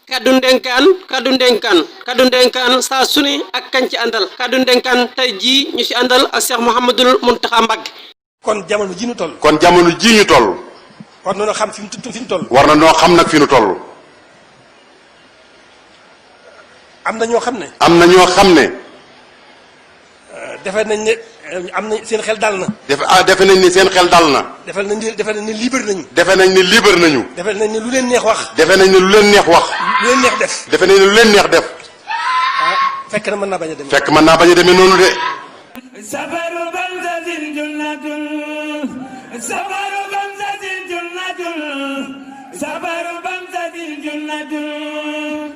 kaddu ndenkaan saa su ne ak kañ ci àndal kaddu ndenkaan tey jii ñu ci àndal ak Cheikh Mouhamadoul Mountakha Mbacké. kon jamono ji ñu toll. war na noo xam fi mu toll. war na noo xam nag fi ñu toll. am na ñoo xam ne. defe nañ ne seen xel dal na. defe nañ ni seen xel dal na. defe nañ ne libre nañu. defe nañ ni lu leen neex wax. lu leen neex def. defe nañ ni lu leen neex def. fekk na mën naa bañ a demee. fekk mën naa bañ a demee noonu de. safaru banzatin junnatul safaru banzatin junnatul safaru banzatin junnatul